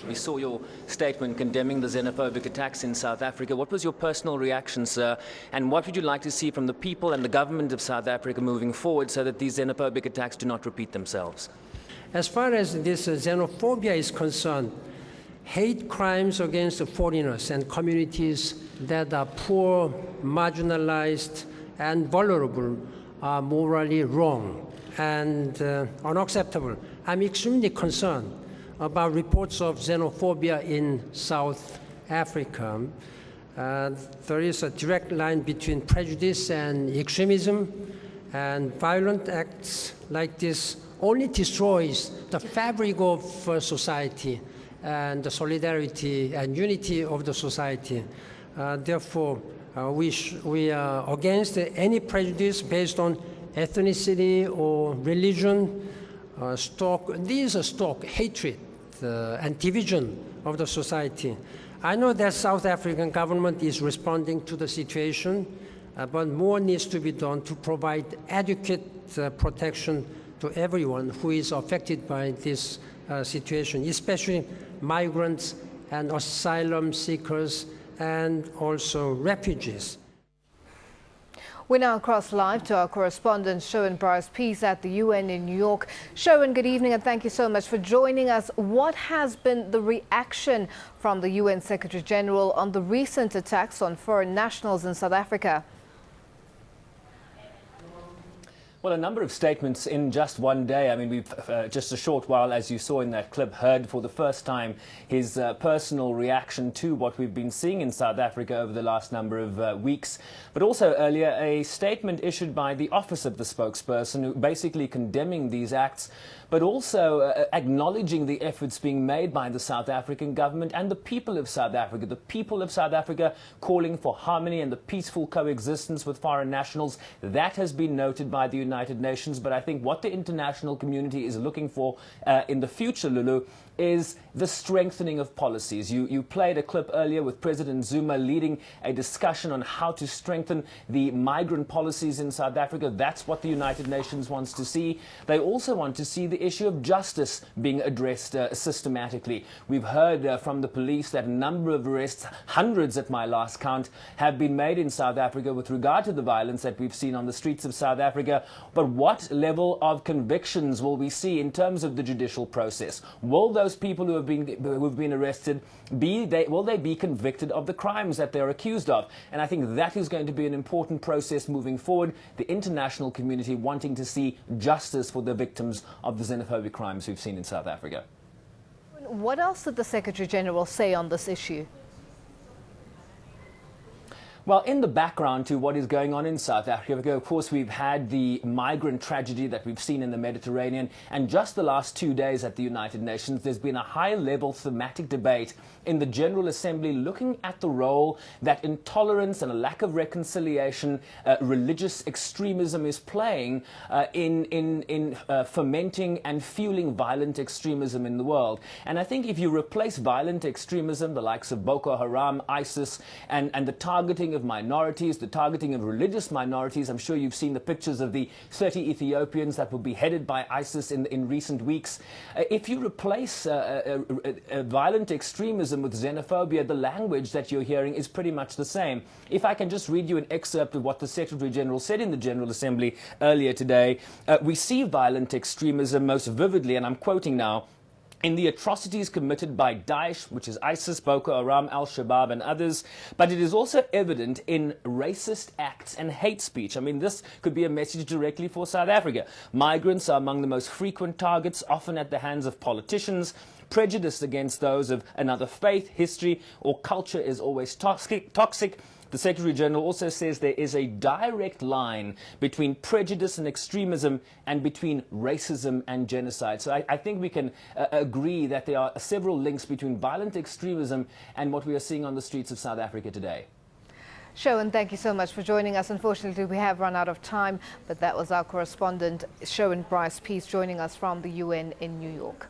We saw your statement condemning the xenophobic attacks in South Africa. What was your personal reaction, sir? And what would you like to see from the people and the government of South Africa moving forward so that these xenophobic attacks do not repeat themselves? As far as this xenophobia is concerned, hate crimes against foreigners and communities that are poor, marginalized, and vulnerable are morally wrong and unacceptable. I'm extremely concerned about reports of xenophobia in South Africa. There is a direct line between prejudice and extremism, and violent acts like this only destroys the fabric of society and the solidarity and unity of the society. Therefore, we are against any prejudice based on ethnicity or religion. These stoke hatred and division of the society. I know that South African government is responding to the situation, but more needs to be done to provide adequate protection to everyone who is affected by this situation, especially migrants and asylum seekers and also refugees. We now cross live to our correspondent Sherwin Bryce Pease at the UN in New York. Sherwin, good evening and thank you so much for joining us. What has been the reaction from the UN Secretary General on the recent attacks on foreign nationals in South Africa? Well, a number of statements in just one day. I mean, we've just a short while, as you saw in that clip, heard for the first time his personal reaction to what we've been seeing in South Africa over the last number of weeks. But also earlier, a statement issued by the office of the spokesperson, basically condemning these acts, but also acknowledging the efforts being made by the South African government and the people of South Africa. The people of South Africa calling for harmony and the peaceful coexistence with foreign nationals. That has been noted by the United Nations, but I think what the international community is looking for in the future, Lulu, is the strengthening of policies. You played a clip earlier with President Zuma leading a discussion on how to strengthen the migrant policies in South Africa. That's what the United Nations wants to see. They also want to see the issue of justice being addressed systematically. We've heard from the police that a number of arrests, hundreds at my last count, have been made in South Africa with regard to the violence that we've seen on the streets of South Africa. But what level of convictions will we see in terms of the judicial process? Will those people who have been arrested, will they be convicted of the crimes that they're accused of? And I think that is going to be an important process moving forward. The international community wanting to see justice for the victims of the xenophobic crimes we've seen in South Africa. What else did the Secretary General say on this issue? Well, in the background to what is going on in South Africa, of course, we've had the migrant tragedy that we've seen in the Mediterranean. And just the last 2 days at the United Nations, there's been a high-level thematic debate in the General Assembly looking at the role that intolerance and a lack of reconciliation, religious extremism is playing in fomenting and fueling violent extremism in the world. And I think if you replace violent extremism, the likes of Boko Haram, ISIS, and the targeting of minorities, the targeting of religious minorities. I'm sure you've seen the pictures of the 30 Ethiopians that were beheaded by ISIS in recent weeks. If you replace violent extremism with xenophobia, the language that you're hearing is pretty much the same. If I can just read you an excerpt of what the Secretary General said in the General Assembly earlier today, we see violent extremism most vividly, and I'm quoting now, in the atrocities committed by Daesh, which is ISIS, Boko Haram, Al-Shabaab and others, but it is also evident in racist acts and hate speech. I mean, this could be a message directly for South Africa. Migrants are among the most frequent targets, often at the hands of politicians. Prejudice against those of another faith, history or culture is always toxic. The Secretary General also says there is a direct line between prejudice and extremism and between racism and genocide. So I think we can agree that there are several links between violent extremism and what we are seeing on the streets of South Africa today. Sherwin, thank you so much for joining us. Unfortunately, we have run out of time, but that was our correspondent, Sherwin Bryce Pease, joining us from the UN in New York.